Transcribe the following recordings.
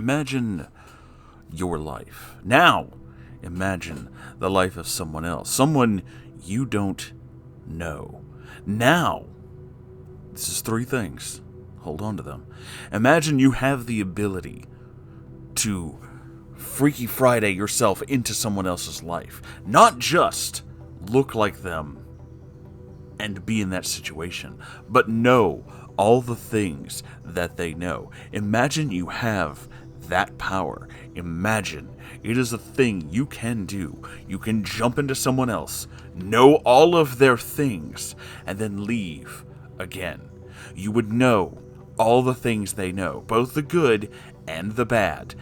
Imagine your life. Now, imagine the life of someone else. Someone you don't know. Now, this is 3 things. Hold on to them. Imagine you have the ability to Freaky Friday yourself into someone else's life. Not just look like them and be in that situation, but know all the things that they know. Imagine you have that power. Imagine it is a thing you can do. You can jump into someone else, know all of their things, and then leave again. You would know all the things they know, both the good and the bad.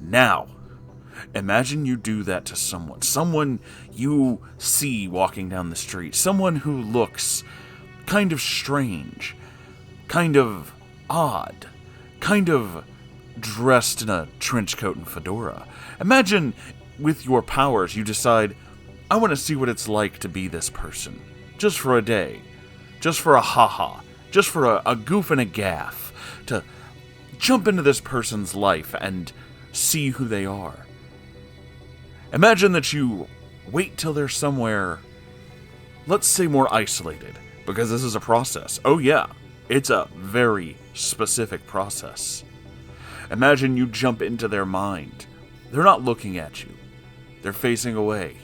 Now, imagine you do that to someone you see walking down the street, someone who looks kind of strange, kind of odd, kind of dressed in a trench coat and fedora. Imagine with your powers you decide, I want to see what it's like to be this person, just for a day, just for a haha, just for a goof and a gaff, to jump into this person's life and see who they are. Imagine that you wait till they're somewhere, let's say more isolated, because this is a process. Oh yeah, it's a very specific process. Imagine you jump into their mind. They're not looking at you. They're facing away.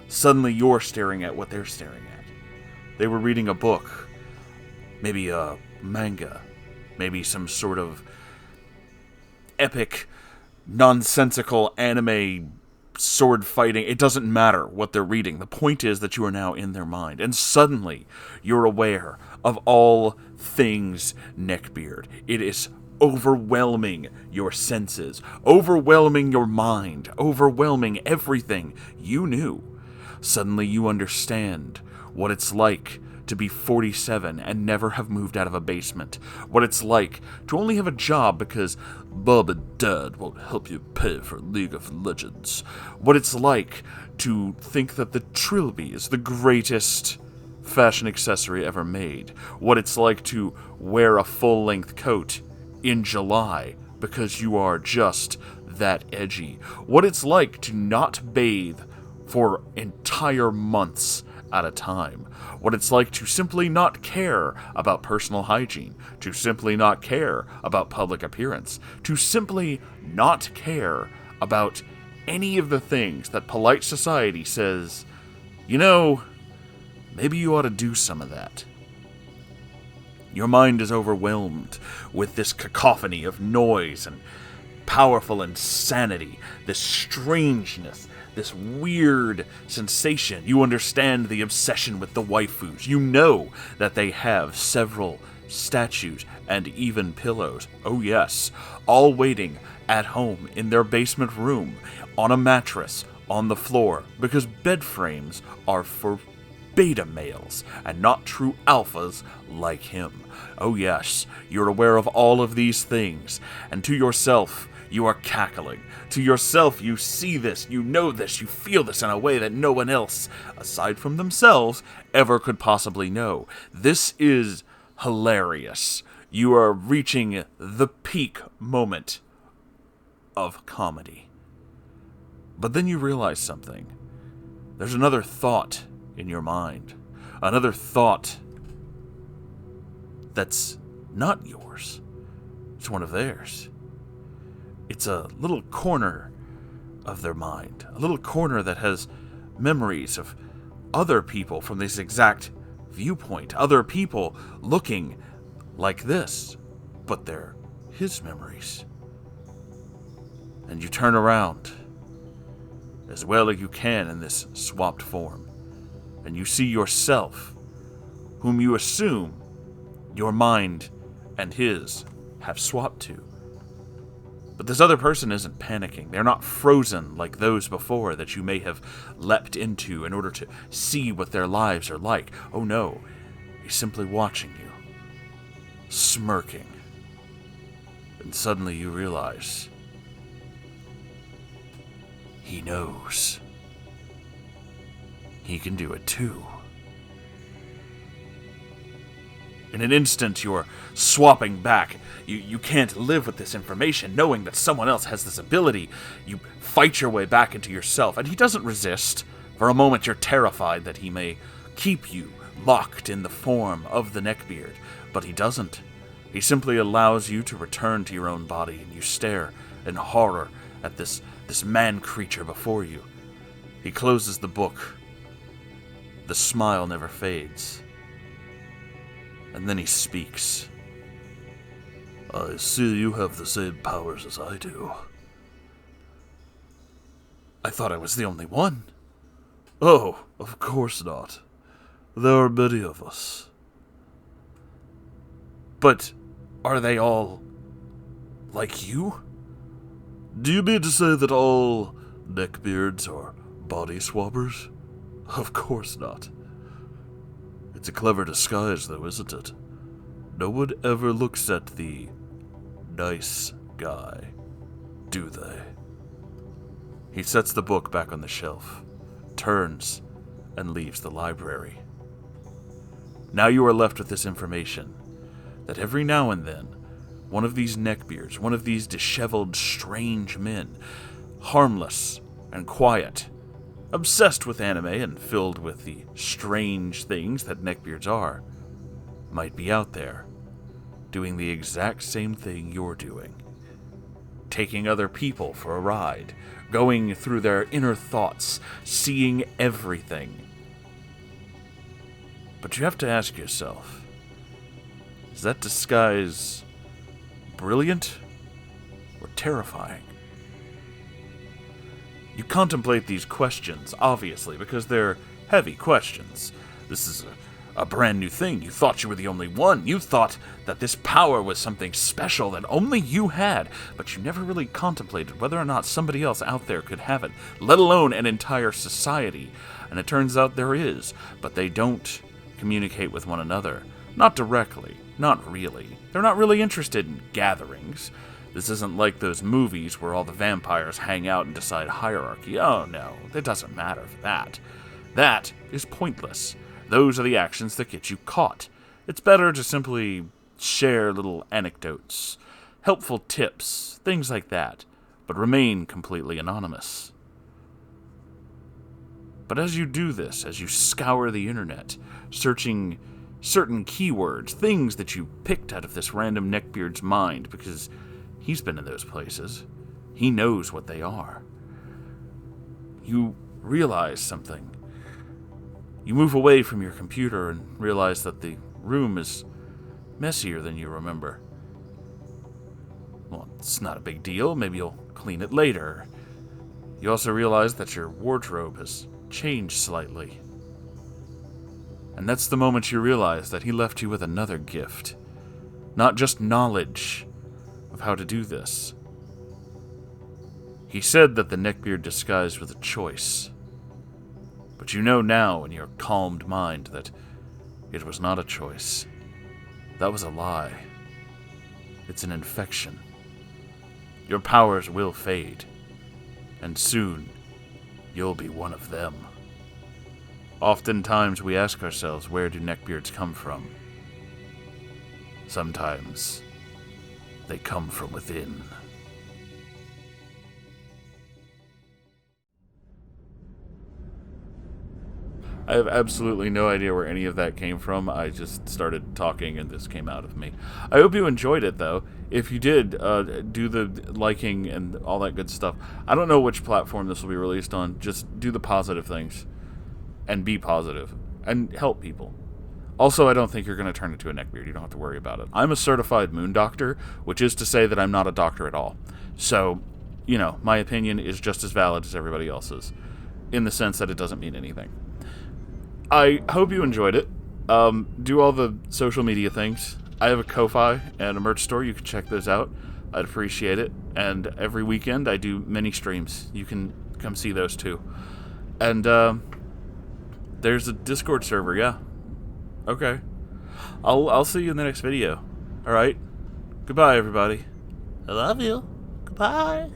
Suddenly you're staring at what they're staring at. They were reading a book, maybe a manga, maybe some sort of epic, nonsensical anime sword fighting. It doesn't matter what they're reading. The point is that you are now in their mind. And suddenly, you're aware of all things neckbeard. It is overwhelming your senses, overwhelming your mind, overwhelming everything you knew. Suddenly you understand what it's like to be 47 and never have moved out of a basement. What it's like to only have a job because Bob and Dad won't help you pay for League of Legends. What it's like to think that the trilby is the greatest fashion accessory ever made. What it's like to wear a full-length coat in July because you are just that edgy. What it's like to not bathe for entire months at a time. What it's like to simply not care about personal hygiene, to simply not care about public appearance, to simply not care about any of the things that polite society says, you know, maybe you ought to do some of that. Your mind is overwhelmed with this cacophony of noise and powerful insanity, this strangeness, this weird sensation. You understand the obsession with the waifus. You know that they have several statues and even pillows. Oh yes, all waiting at home in their basement room, on a mattress, on the floor, because bed frames are for beta males and not true alphas like him. Oh yes, you're aware of all of these things, and to yourself, you are cackling. To yourself, you see this, you know this, you feel this in a way that no one else, aside from themselves, ever could possibly know. This is hilarious. You are reaching the peak moment of comedy. But then you realize something. There's another thought in your mind. Another thought that's not yours. It's one of theirs. It's a little corner of their mind. A little corner that has memories of other people from this exact viewpoint. Other people looking like this. But they're his memories. And you turn around as well as you can in this swapped form. And you see yourself, whom you assume your mind and his have swapped to. But this other person isn't panicking. They're not frozen like those before that you may have leapt into in order to see what their lives are like. Oh no, he's simply watching you, smirking. And suddenly you realize he knows. He can do it too. In an instant, you're swapping back. You can't live with this information, knowing that someone else has this ability. You fight your way back into yourself, and he doesn't resist. For a moment, you're terrified that he may keep you locked in the form of the neckbeard, but he doesn't. He simply allows you to return to your own body, and you stare in horror at this man-creature before you. He closes the book. The smile never fades. And then he speaks. I see you have the same powers as I do. I thought I was the only one. Oh, of course not. There are many of us. But are they all like you? Do you mean to say that all neckbeards are body swappers? Of course not. It's a clever disguise, though, isn't it? No one ever looks at the nice guy, do they? He sets the book back on the shelf, turns, and leaves the library. Now you are left with this information, that every now and then, one of these neckbeards, one of these disheveled, strange men, harmless and quiet, obsessed with anime and filled with the strange things that neckbeards are, might be out there, doing the exact same thing you're doing. Taking other people for a ride, going through their inner thoughts, seeing everything. But you have to ask yourself, is that disguise brilliant or terrifying? You contemplate these questions, obviously, because they're heavy questions. This is a brand new thing. You thought you were the only one. You thought that this power was something special that only you had, but you never really contemplated whether or not somebody else out there could have it, let alone an entire society. And it turns out there is, but they don't communicate with one another. Not directly. Not really. They're not really interested in gatherings. This isn't like those movies where all the vampires hang out and decide hierarchy. Oh no, it doesn't matter for that. That is pointless. Those are the actions that get you caught. It's better to simply share little anecdotes, helpful tips, things like that, but remain completely anonymous. But as you do this, as you scour the internet, searching certain keywords, things that you picked out of this random neckbeard's mind, because he's been in those places. He knows what they are. You realize something. You move away from your computer and realize that the room is messier than you remember. Well, it's not a big deal. Maybe you'll clean it later. You also realize that your wardrobe has changed slightly. And that's the moment you realize that he left you with another gift. Not just knowledge of how to do this. He said that the neckbeard disguise was a choice. But you know now in your calmed mind that it was not a choice. That was a lie. It's an infection. Your powers will fade, and soon you'll be one of them. Oftentimes we ask ourselves, where do neckbeards come from? Sometimes they come from within. I have absolutely no idea where any of that came from. I just started talking and this came out of me. I hope you enjoyed it, though. If you did, do the liking and all that good stuff. I don't know which platform this will be released on. Just do the positive things. And be positive. And help people. Also, I don't think you're going to turn into a neckbeard. You don't have to worry about it. I'm a certified moon doctor, which is to say that I'm not a doctor at all. So, you know, my opinion is just as valid as everybody else's. In the sense that it doesn't mean anything. I hope you enjoyed it. Do all the social media things. I have a Ko-Fi and a merch store. You can check those out. I'd appreciate it. And every weekend I do mini streams. You can come see those too. And there's a Discord server, yeah. Okay. I'll see you in the next video. Alright? Goodbye, everybody. I love you. Goodbye.